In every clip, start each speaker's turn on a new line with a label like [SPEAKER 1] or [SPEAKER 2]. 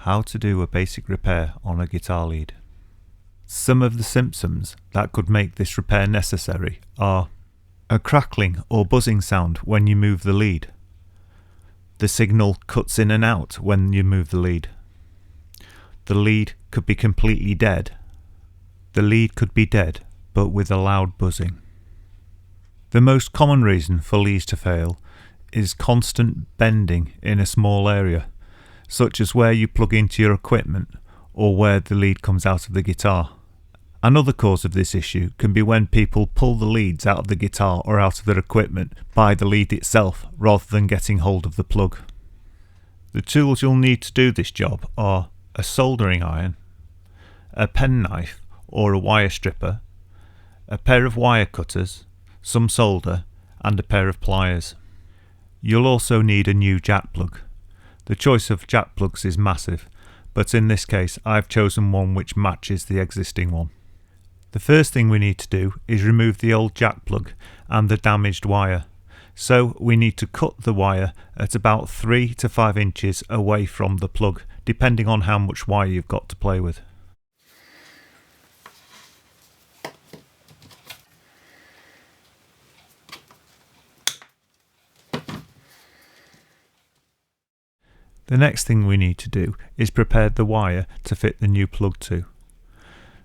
[SPEAKER 1] how to do a basic repair on a guitar lead. Some of the symptoms that could make this repair necessary are a crackling or buzzing sound when you move the lead. The signal cuts in and out when you move the lead. The lead could be completely dead. The lead could be dead but with a loud buzzing. The most common reason for leads to fail is constant bending in a small area, such as where you plug into your equipment or where the lead comes out of the guitar. Another cause of this issue can be when people pull the leads out of the guitar or out of their equipment by the lead itself rather than getting hold of the plug. The tools you'll need to do this job are a soldering iron, a penknife or a wire stripper, a pair of wire cutters, some solder and a pair of pliers. You'll also need a new jack plug. The choice of jack plugs is massive, but in this case I've chosen one which matches the existing one. The first thing we need to do is remove the old jack plug and the damaged wire. So we need to cut the wire at about 3 to 5 inches away from the plug, depending on how much wire you've got to play with. The next thing we need to do is prepare the wire to fit the new plug to.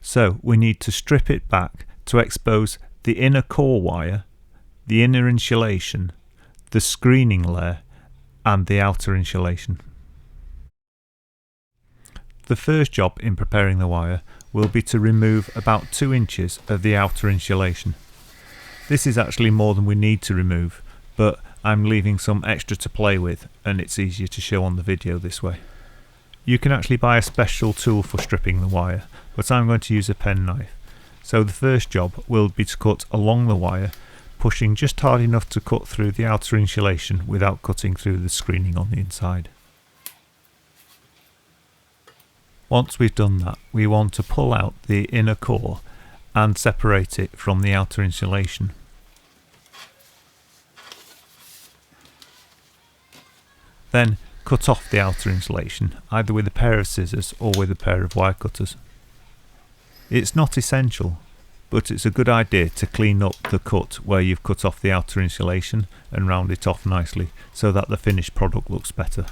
[SPEAKER 1] So we need to strip it back to expose the inner core wire, the inner insulation, the screening layer and the outer insulation. The first job in preparing the wire will be to remove about 2 inches of the outer insulation. This is actually more than we need to remove, but I'm leaving some extra to play with and it's easier to show on the video this way. You can actually buy a special tool for stripping the wire, but I'm going to use a penknife. So the first job will be to cut along the wire, pushing just hard enough to cut through the outer insulation without cutting through the screening on the inside. Once we've done that, we want to pull out the inner core and separate it from the outer insulation. Then cut off the outer insulation, either with a pair of scissors or with a pair of wire cutters. It's not essential, but it's a good idea to clean up the cut where you've cut off the outer insulation and round it off nicely so that the finished product looks better.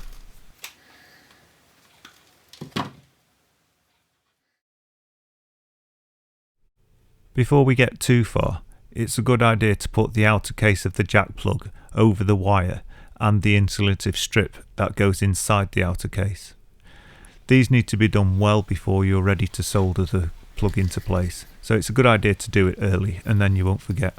[SPEAKER 1] Before we get too far, it's a good idea to put the outer case of the jack plug over the wire and the insulative strip that goes inside the outer case. These need to be done well before you're ready to solder the plug into place, so it's a good idea to do it early and then you won't forget.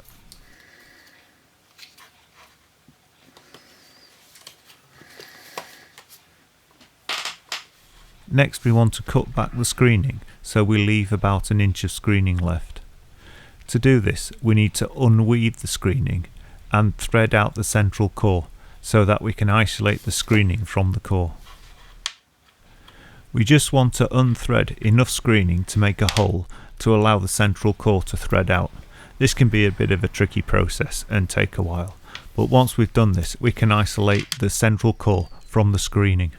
[SPEAKER 1] Next we want to cut back the screening so we leave about 1 inch of screening left. To do this we need to unweave the screening and thread out the central core so that we can isolate the screening from the core. We just want to unthread enough screening to make a hole to allow the central core to thread out. This can be a bit of a tricky process and take a while, but once we've done this we can isolate the central core from the screening.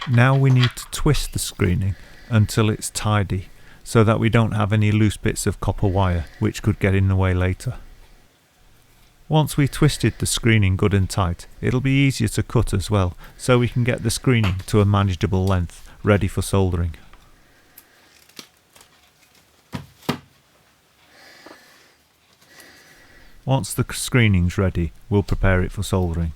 [SPEAKER 1] Now we need to twist the screening until it's tidy so that we don't have any loose bits of copper wire which could get in the way later. Once we've twisted the screening good and tight, it'll be easier to cut as well, so we can get the screening to a manageable length ready for soldering. Once the screening's ready, we'll prepare it for soldering.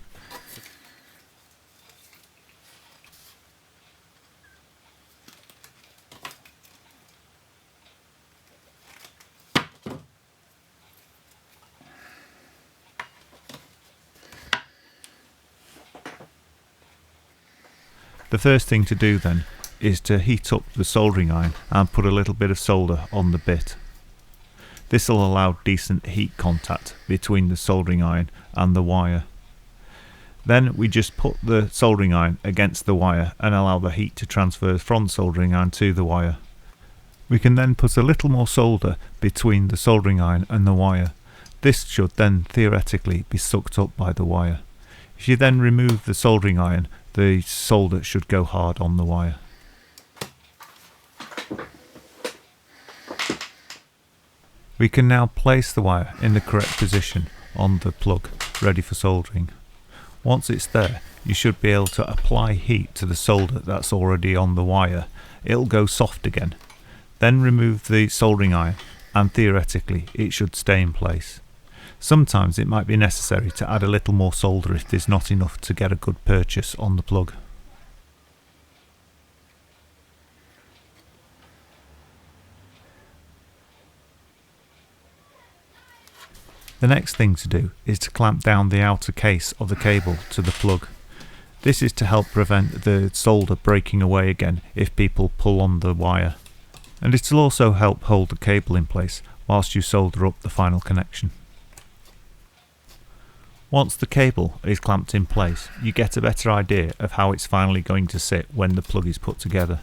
[SPEAKER 1] The first thing to do then is to heat up the soldering iron and put a little bit of solder on the bit. This will allow decent heat contact between the soldering iron and the wire. Then we just put the soldering iron against the wire and allow the heat to transfer from the soldering iron to the wire. We can then put a little more solder between the soldering iron and the wire. This should then theoretically be sucked up by the wire. If you then remove the soldering iron, the solder should go hard on the wire. We can now place the wire in the correct position on the plug, ready for soldering. Once it's there, you should be able to apply heat to the solder that's already on the wire. It'll go soft again. Then remove the soldering iron and theoretically it should stay in place. Sometimes it might be necessary to add a little more solder if there's not enough to get a good purchase on the plug. The next thing to do is to clamp down the outer case of the cable to the plug. This is to help prevent the solder breaking away again if people pull on the wire. And it will also help hold the cable in place whilst you solder up the final connection. Once the cable is clamped in place, you get a better idea of how it's finally going to sit when the plug is put together.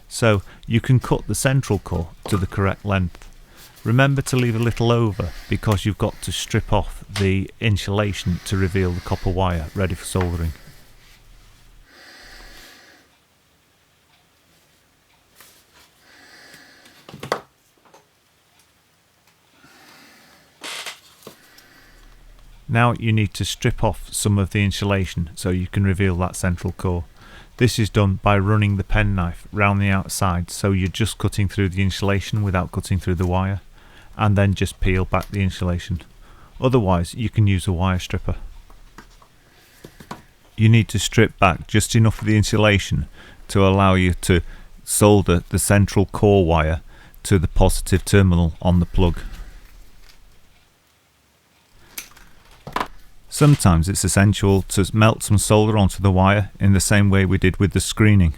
[SPEAKER 1] So you can cut the central core to the correct length. Remember to leave a little over because you've got to strip off the insulation to reveal the copper wire ready for soldering. Now you need to strip off some of the insulation so you can reveal that central core. This is done by running the penknife round the outside, so you're just cutting through the insulation without cutting through the wire, and then just peel back the insulation. Otherwise you can use a wire stripper. You need to strip back just enough of the insulation to allow you to solder the central core wire to the positive terminal on the plug. Sometimes it's essential to melt some solder onto the wire in the same way we did with the screening.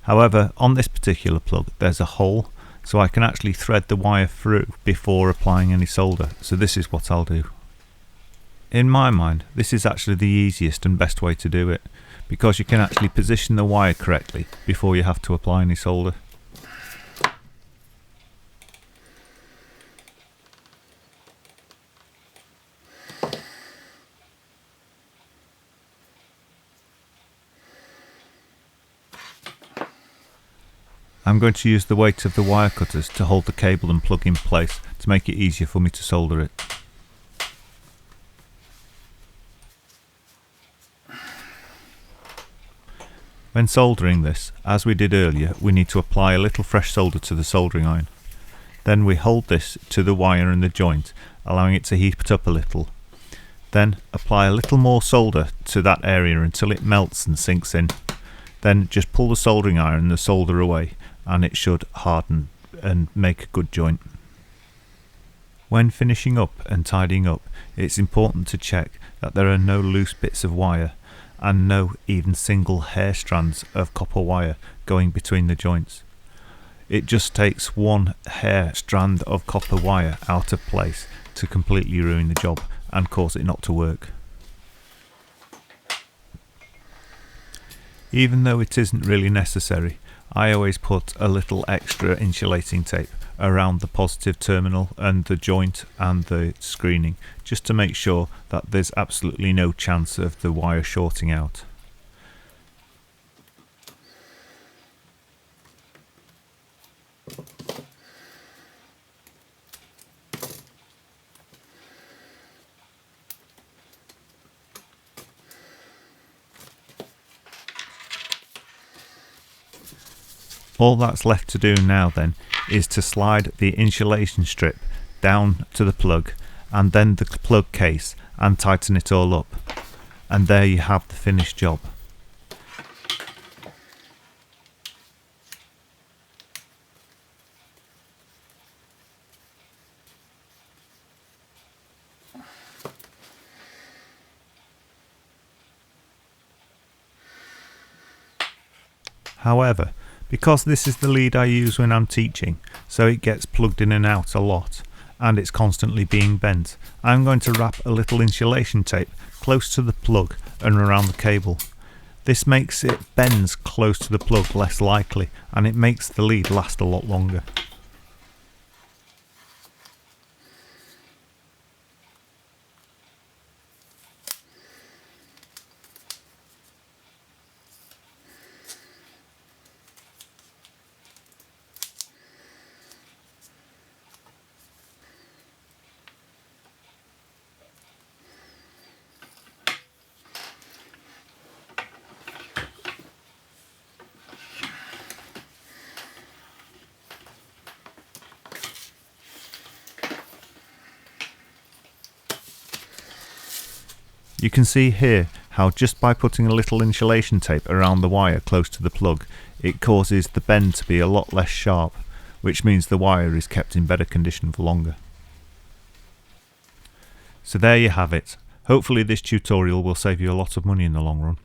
[SPEAKER 1] However, on this particular plug there's a hole, so I can actually thread the wire through before applying any solder, so this is what I'll do. In my mind, this is actually the easiest and best way to do it, because you can actually position the wire correctly before you have to apply any solder. I'm going to use the weight of the wire cutters to hold the cable and plug in place to make it easier for me to solder it. When soldering this, as we did earlier, we need to apply a little fresh solder to the soldering iron. Then we hold this to the wire and the joint, allowing it to heat up a little. Then apply a little more solder to that area until it melts and sinks in. Then just pull the soldering iron and the solder away, and it should harden and make a good joint. When finishing up and tidying up, it's important to check that there are no loose bits of wire and no even single hair strands of copper wire going between the joints. It just takes one hair strand of copper wire out of place to completely ruin the job and cause it not to work. Even though it isn't really necessary, I always put a little extra insulating tape around the positive terminal and the joint and the screening, just to make sure that there's absolutely no chance of the wire shorting out. All that's left to do now then is to slide the insulation strip down to the plug and then the plug case and tighten it all up, and there you have the finished job. However, because this is the lead I use when I'm teaching, so it gets plugged in and out a lot, and it's constantly being bent, I'm going to wrap a little insulation tape close to the plug and around the cable. This makes it bends close to the plug less likely, and it makes the lead last a lot longer. You can see here how just by putting a little insulation tape around the wire close to the plug, it causes the bend to be a lot less sharp, which means the wire is kept in better condition for longer. So there you have it. Hopefully this tutorial will save you a lot of money in the long run.